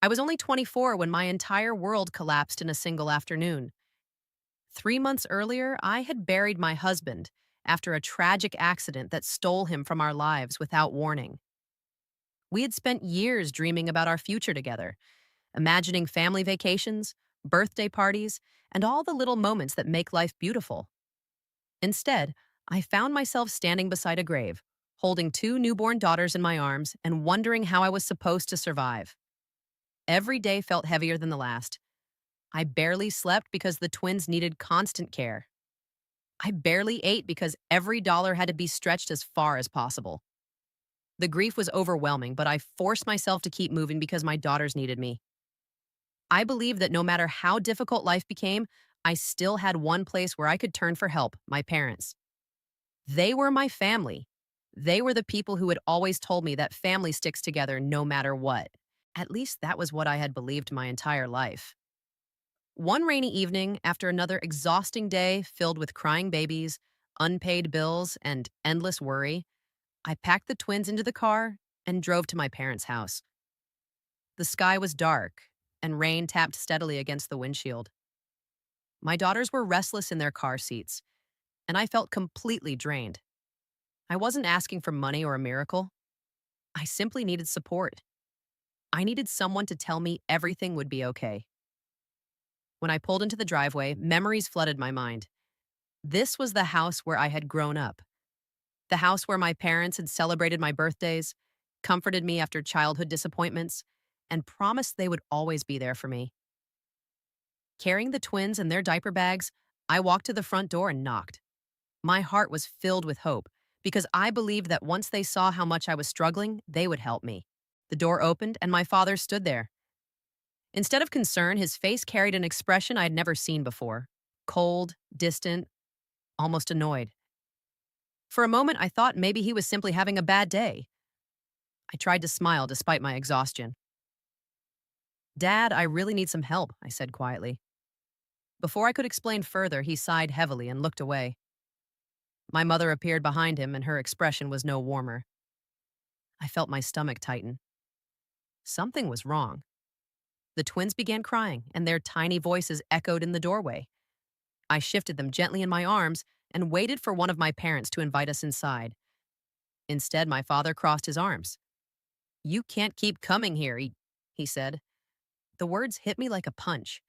I was only 24 when my entire world collapsed in a single afternoon. 3 months earlier, I had buried my husband after a tragic accident that stole him from our lives without warning. We had spent years dreaming about our future together, imagining family vacations, birthday parties, and all the little moments that make life beautiful. Instead, I found myself standing beside a grave, holding two newborn daughters in my arms and wondering how I was supposed to survive. Every day felt heavier than the last. I barely slept because the twins needed constant care. I barely ate because every dollar had to be stretched as far as possible. The grief was overwhelming, but I forced myself to keep moving because my daughters needed me. I believed that no matter how difficult life became, I still had one place where I could turn for help: my parents. They were my family. They were the people who had always told me that family sticks together no matter what. At least that was what I had believed my entire life. One rainy evening, after another exhausting day filled with crying babies, unpaid bills, and endless worry, I packed the twins into the car and drove to my parents' house. The sky was dark, and rain tapped steadily against the windshield. My daughters were restless in their car seats, and I felt completely drained. I wasn't asking for money or a miracle. I simply needed support. I needed someone to tell me everything would be okay. When I pulled into the driveway, memories flooded my mind. This was the house where I had grown up, the house where my parents had celebrated my birthdays, comforted me after childhood disappointments, and promised they would always be there for me. Carrying the twins and their diaper bags, I walked to the front door and knocked. My heart was filled with hope because I believed that once they saw how much I was struggling, they would help me. The door opened and my father stood there. Instead of concern, his face carried an expression I had never seen before: cold, distant, almost annoyed. For a moment, I thought maybe he was simply having a bad day. I tried to smile despite my exhaustion. "Dad, I really need some help," I said quietly. Before I could explain further, he sighed heavily and looked away. My mother appeared behind him, and her expression was no warmer. I felt my stomach tighten. Something was wrong. The twins began crying, and their tiny voices echoed in the doorway. I shifted them gently in my arms and waited for one of my parents to invite us inside. Instead, my father crossed his arms. "You can't keep coming here," he said. The words hit me like a punch.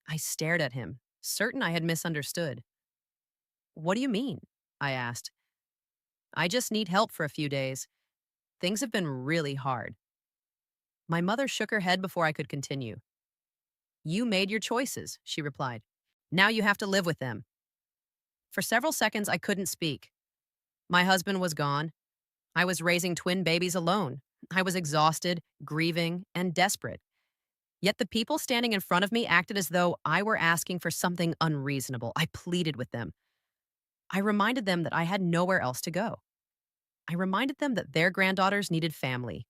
I stared at him, certain I had misunderstood. "What do you mean?" I asked. "I just need help for a few days. Things have been really hard." My mother shook her head before I could continue. "You made your choices," she replied. "Now you have to live with them." For several seconds, I couldn't speak. My husband was gone. I was raising twin babies alone. I was exhausted, grieving, and desperate. Yet the people standing in front of me acted as though I were asking for something unreasonable. I pleaded with them. I reminded them that I had nowhere else to go. I reminded them that their granddaughters needed family.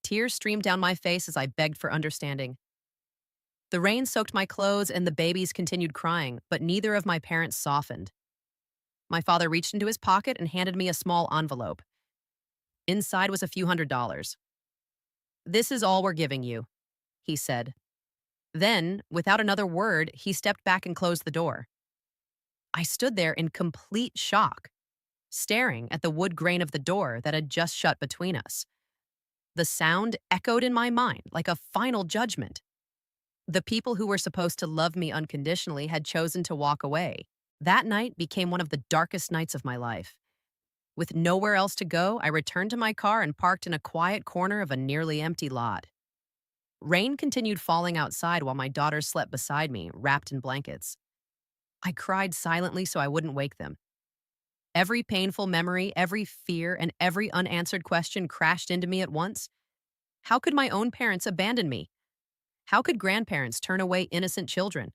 Tears streamed down my face as I begged for understanding. The rain soaked my clothes and the babies continued crying, but neither of my parents softened. My father reached into his pocket and handed me a small envelope. Inside was a few $100s. "This is all we're giving you," he said. Then, without another word, he stepped back and closed the door. I stood there in complete shock, staring at the wood grain of the door that had just shut between us. The sound echoed in my mind like a final judgment. The people who were supposed to love me unconditionally had chosen to walk away. That night became one of the darkest nights of my life. With nowhere else to go, I returned to my car and parked in a quiet corner of a nearly empty lot. Rain continued falling outside while my daughters slept beside me, wrapped in blankets. I cried silently so I wouldn't wake them. Every painful memory, every fear, and every unanswered question crashed into me at once. How could my own parents abandon me? How could grandparents turn away innocent children?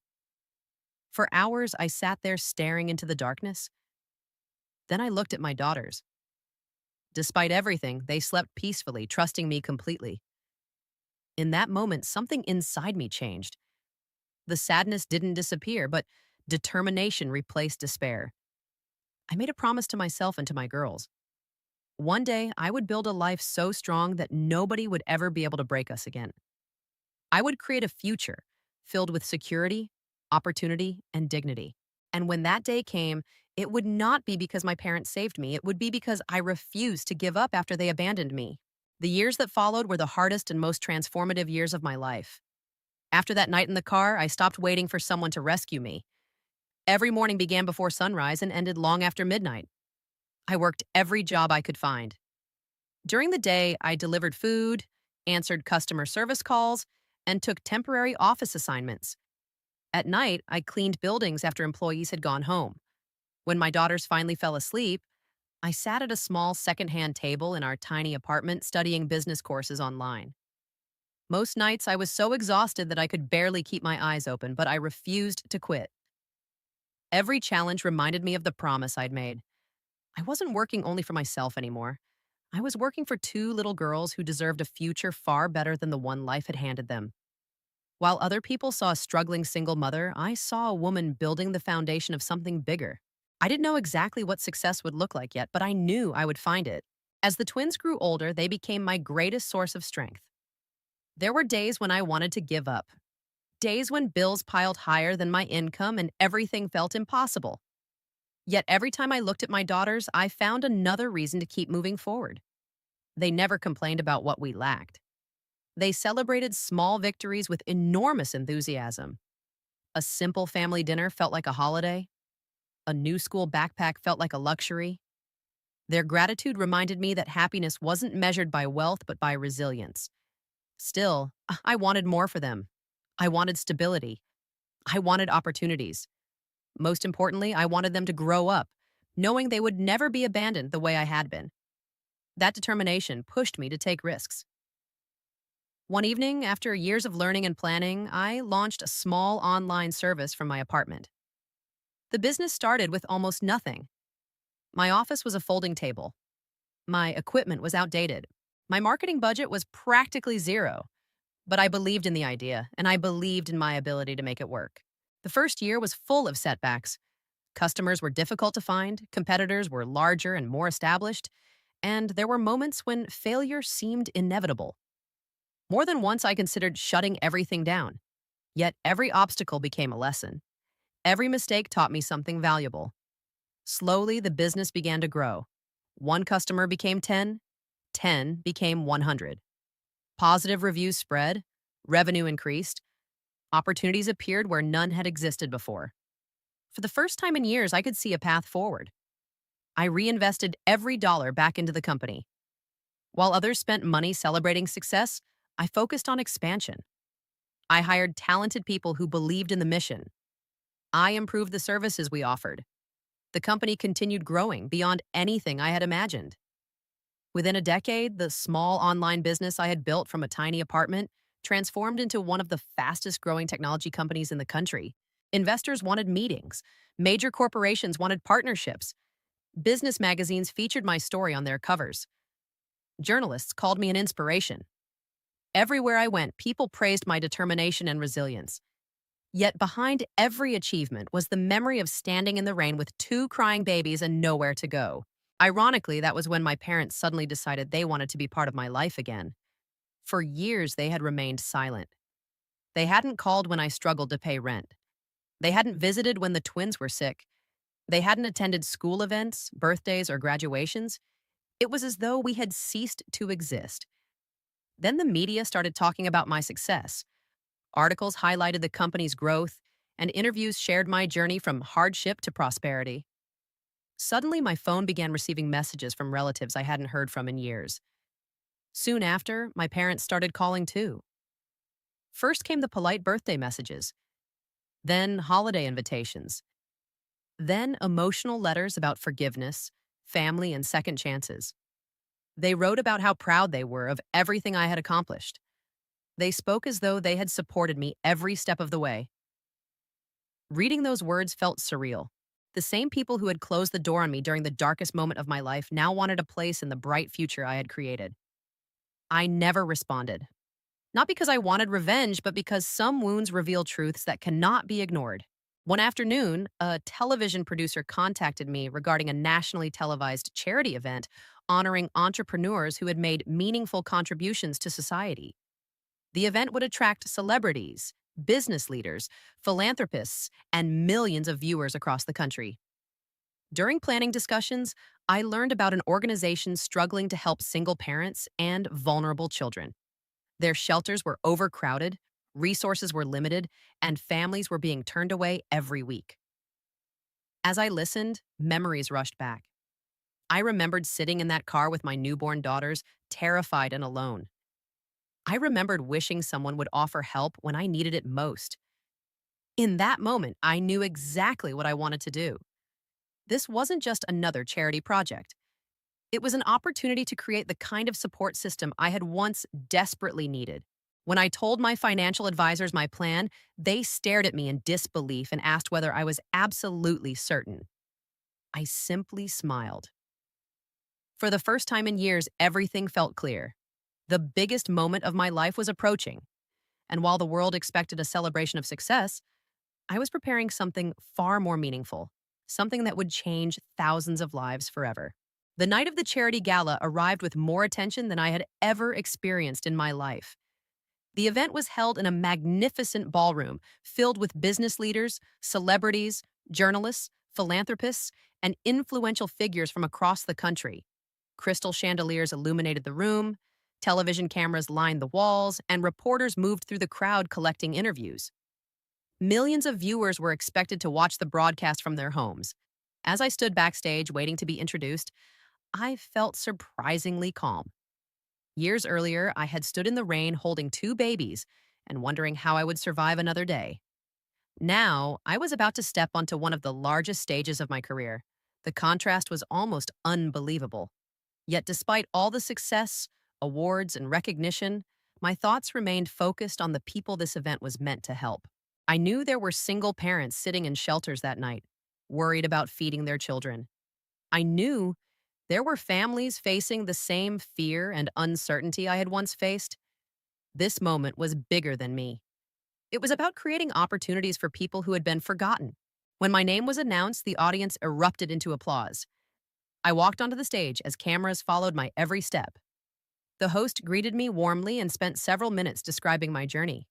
For hours, I sat there staring into the darkness. Then I looked at my daughters. Despite everything, they slept peacefully, trusting me completely. In that moment, something inside me changed. The sadness didn't disappear, but determination replaced despair. I made a promise to myself and to my girls. One day, I would build a life so strong that nobody would ever be able to break us again. I would create a future filled with security, opportunity, and dignity. And when that day came, it would not be because my parents saved me. It would be because I refused to give up after they abandoned me. The years that followed were the hardest and most transformative years of my life. After that night in the car, I stopped waiting for someone to rescue me. Every morning began before sunrise and ended long after midnight. I worked every job I could find. During the day, I delivered food, answered customer service calls, and took temporary office assignments. At night, I cleaned buildings after employees had gone home. When my daughters finally fell asleep, I sat at a small secondhand table in our tiny apartment studying business courses online. Most nights, I was so exhausted that I could barely keep my eyes open, but I refused to quit. Every challenge reminded me of the promise I'd made. I wasn't working only for myself anymore. I was working for two little girls who deserved a future far better than the one life had handed them. While other people saw a struggling single mother, I saw a woman building the foundation of something bigger. I didn't know exactly what success would look like yet, but I knew I would find it. As the twins grew older, they became my greatest source of strength. There were days when I wanted to give up, days when bills piled higher than my income and everything felt impossible. Yet every time I looked at my daughters, I found another reason to keep moving forward. They never complained about what we lacked. They celebrated small victories with enormous enthusiasm. A simple family dinner felt like a holiday. A new school backpack felt like a luxury. Their gratitude reminded me that happiness wasn't measured by wealth but by resilience. Still, I wanted more for them. I wanted stability. I wanted opportunities. Most importantly, I wanted them to grow up, knowing they would never be abandoned the way I had been. That determination pushed me to take risks. One evening, after years of learning and planning, I launched a small online service from my apartment. The business started with almost nothing. My office was a folding table. My equipment was outdated. My marketing budget was practically zero. But I believed in the idea, and I believed in my ability to make it work. The first year was full of setbacks. Customers were difficult to find, competitors were larger and more established, and there were moments when failure seemed inevitable. More than once, I considered shutting everything down. Yet every obstacle became a lesson. Every mistake taught me something valuable. Slowly, the business began to grow. One customer became 10, 10 became 100. Positive reviews spread, revenue increased, opportunities appeared where none had existed before. For the first time in years, I could see a path forward. I reinvested every dollar back into the company. While others spent money celebrating success, I focused on expansion. I hired talented people who believed in the mission. I improved the services we offered. The company continued growing beyond anything I had imagined. Within a decade, the small online business I had built from a tiny apartment transformed into one of the fastest growing technology companies in the country. Investors wanted meetings. Major corporations wanted partnerships. Business magazines featured my story on their covers. Journalists called me an inspiration. Everywhere I went, people praised my determination and resilience. Yet behind every achievement was the memory of standing in the rain with two crying babies and nowhere to go. Ironically, that was when my parents suddenly decided they wanted to be part of my life again. For years, they had remained silent. They hadn't called when I struggled to pay rent. They hadn't visited when the twins were sick. They hadn't attended school events, birthdays, or graduations. It was as though we had ceased to exist. Then the media started talking about my success. Articles highlighted the company's growth, and interviews shared my journey from hardship to prosperity. Suddenly, my phone began receiving messages from relatives I hadn't heard from in years. Soon after, my parents started calling too. First came the polite birthday messages, then holiday invitations, then emotional letters about forgiveness, family, and second chances. They wrote about how proud they were of everything I had accomplished. They spoke as though they had supported me every step of the way. Reading those words felt surreal. The same people who had closed the door on me during the darkest moment of my life now wanted a place in the bright future I had created. I never responded. Not because I wanted revenge, but because some wounds reveal truths that cannot be ignored. One afternoon, a television producer contacted me regarding a nationally televised charity event honoring entrepreneurs who had made meaningful contributions to society. The event would attract celebrities, business leaders, philanthropists, and millions of viewers across the country. During planning discussions, I learned about an organization struggling to help single parents and vulnerable children. Their shelters were overcrowded, resources were limited, and families were being turned away every week. As I listened, memories rushed back. I remembered sitting in that car with my newborn daughters, terrified and alone. I remembered wishing someone would offer help when I needed it most. In that moment, I knew exactly what I wanted to do. This wasn't just another charity project. It was an opportunity to create the kind of support system I had once desperately needed. When I told my financial advisors my plan, they stared at me in disbelief and asked whether I was absolutely certain. I simply smiled. For the first time in years, everything felt clear. The biggest moment of my life was approaching, and while the world expected a celebration of success, I was preparing something far more meaningful, something that would change thousands of lives forever. The night of the charity gala arrived with more attention than I had ever experienced in my life. The event was held in a magnificent ballroom filled with business leaders, celebrities, journalists, philanthropists, and influential figures from across the country. Crystal chandeliers illuminated the room, television cameras lined the walls, and reporters moved through the crowd collecting interviews. Millions of viewers were expected to watch the broadcast from their homes. As I stood backstage waiting to be introduced, I felt surprisingly calm. Years earlier, I had stood in the rain holding two babies and wondering how I would survive another day. Now, I was about to step onto one of the largest stages of my career. The contrast was almost unbelievable. Yet, despite all the success, awards, and recognition, my thoughts remained focused on the people this event was meant to help. I knew there were single parents sitting in shelters that night, worried about feeding their children. I knew there were families facing the same fear and uncertainty I had once faced. This moment was bigger than me. It was about creating opportunities for people who had been forgotten. When my name was announced, the audience erupted into applause. I walked onto the stage as cameras followed my every step. The host greeted me warmly and spent several minutes describing my journey.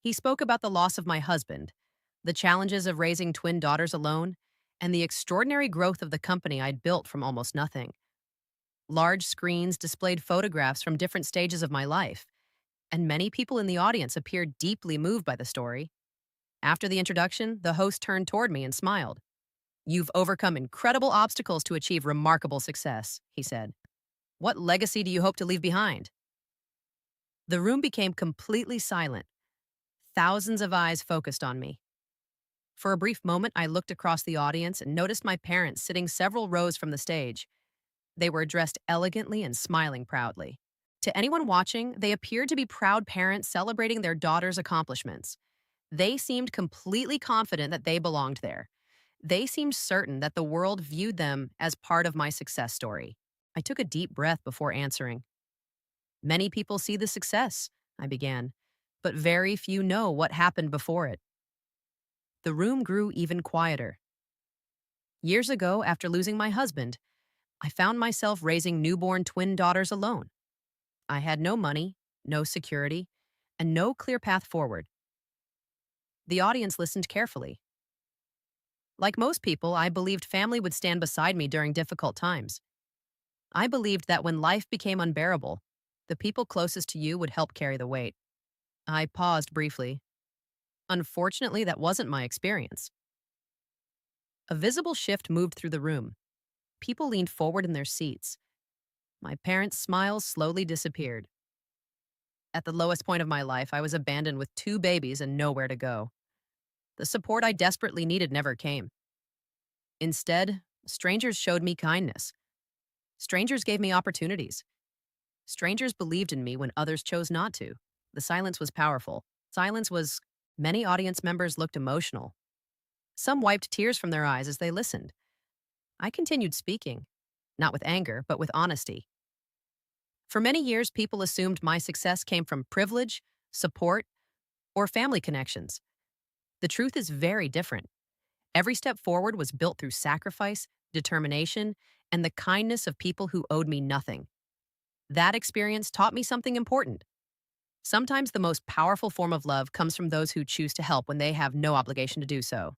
He spoke about the loss of my husband, the challenges of raising twin daughters alone, and the extraordinary growth of the company I'd built from almost nothing. Large screens displayed photographs from different stages of my life, and many people in the audience appeared deeply moved by the story. After the introduction, the host turned toward me and smiled. "You've overcome incredible obstacles to achieve remarkable success," he said. "What legacy do you hope to leave behind?" The room became completely silent. Thousands of eyes focused on me. For a brief moment, I looked across the audience and noticed my parents sitting several rows from the stage. They were dressed elegantly and smiling proudly. To anyone watching, they appeared to be proud parents celebrating their daughter's accomplishments. They seemed completely confident that they belonged there. They seemed certain that the world viewed them as part of my success story. I took a deep breath before answering. "Many people see the success," I began, "but very few know what happened before it." The room grew even quieter. Years ago, after losing my husband, I found myself raising newborn twin daughters alone. I had no money, no security, and no clear path forward. The audience listened carefully. Like most people, I believed family would stand beside me during difficult times. I believed that when life became unbearable, the people closest to you would help carry the weight. I paused briefly. Unfortunately, that wasn't my experience. A visible shift moved through the room. People leaned forward in their seats. My parents' smiles slowly disappeared. At the lowest point of my life, I was abandoned with two babies and nowhere to go. The support I desperately needed never came. Instead, strangers showed me kindness. Strangers gave me opportunities. Strangers believed in me when others chose not to. The silence was powerful. Silence was, Many audience members looked emotional. Some wiped tears from their eyes as they listened. I continued speaking, not with anger, but with honesty. For many years, people assumed my success came from privilege, support, or family connections. The truth is very different. Every step forward was built through sacrifice, determination, and the kindness of people who owed me nothing. That experience taught me something important. Sometimes the most powerful form of love comes from those who choose to help when they have no obligation to do so.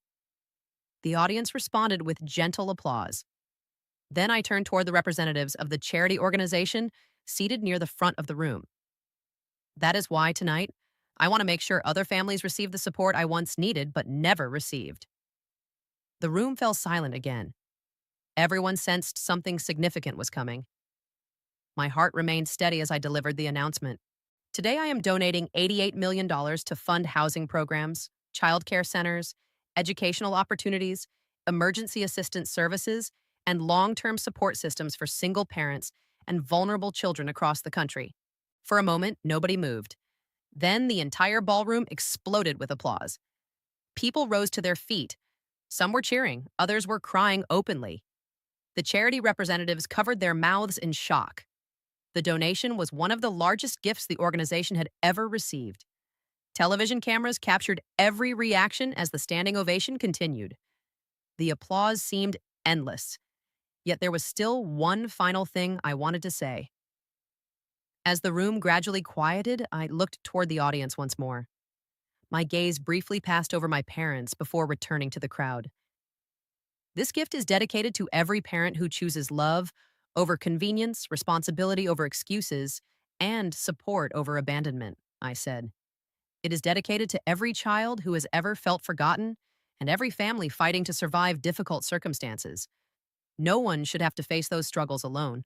The audience responded with gentle applause. Then I turned toward the representatives of the charity organization seated near the front of the room. That is why tonight, I want to make sure other families receive the support I once needed but never received. The room fell silent again. Everyone sensed something significant was coming. My heart remained steady as I delivered the announcement. Today, I am donating $88 million to fund housing programs, childcare centers, educational opportunities, emergency assistance services, and long term support systems for single parents and vulnerable children across the country. For a moment, nobody moved. Then the entire ballroom exploded with applause. People rose to their feet. Some were cheering, others were crying openly. The charity representatives covered their mouths in shock. The donation was one of the largest gifts the organization had ever received. Television cameras captured every reaction as the standing ovation continued. The applause seemed endless, yet there was still one final thing I wanted to say. As the room gradually quieted, I looked toward the audience once more. My gaze briefly passed over my parents before returning to the crowd. This gift is dedicated to every parent who chooses love over convenience, responsibility over excuses, and support over abandonment, I said. It is dedicated to every child who has ever felt forgotten and every family fighting to survive difficult circumstances. No one should have to face those struggles alone.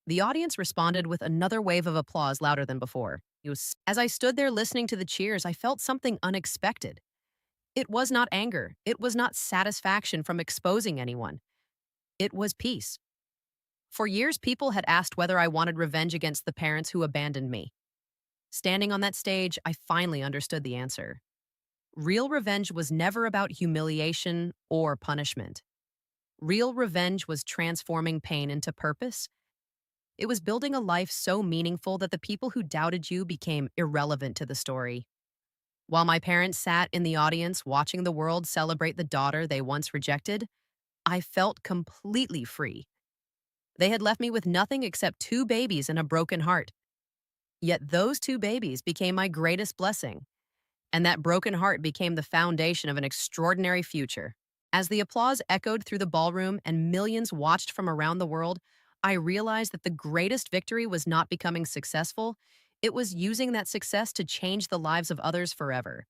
The audience responded with another wave of applause louder than before. As I stood there listening to the cheers, I felt something unexpected. It was not anger. It was not satisfaction from exposing anyone. It was peace. For years, people had asked whether I wanted revenge against the parents who abandoned me. Standing on that stage, I finally understood the answer. Real revenge was never about humiliation or punishment. Real revenge was transforming pain into purpose. It was building a life so meaningful that the people who doubted you became irrelevant to the story. While my parents sat in the audience watching the world celebrate the daughter they once rejected, I felt completely free. They had left me with nothing except two babies and a broken heart. Yet those two babies became my greatest blessing, and that broken heart became the foundation of an extraordinary future. As the applause echoed through the ballroom and millions watched from around the world, I realized that the greatest victory was not becoming successful, it was using that success to change the lives of others forever.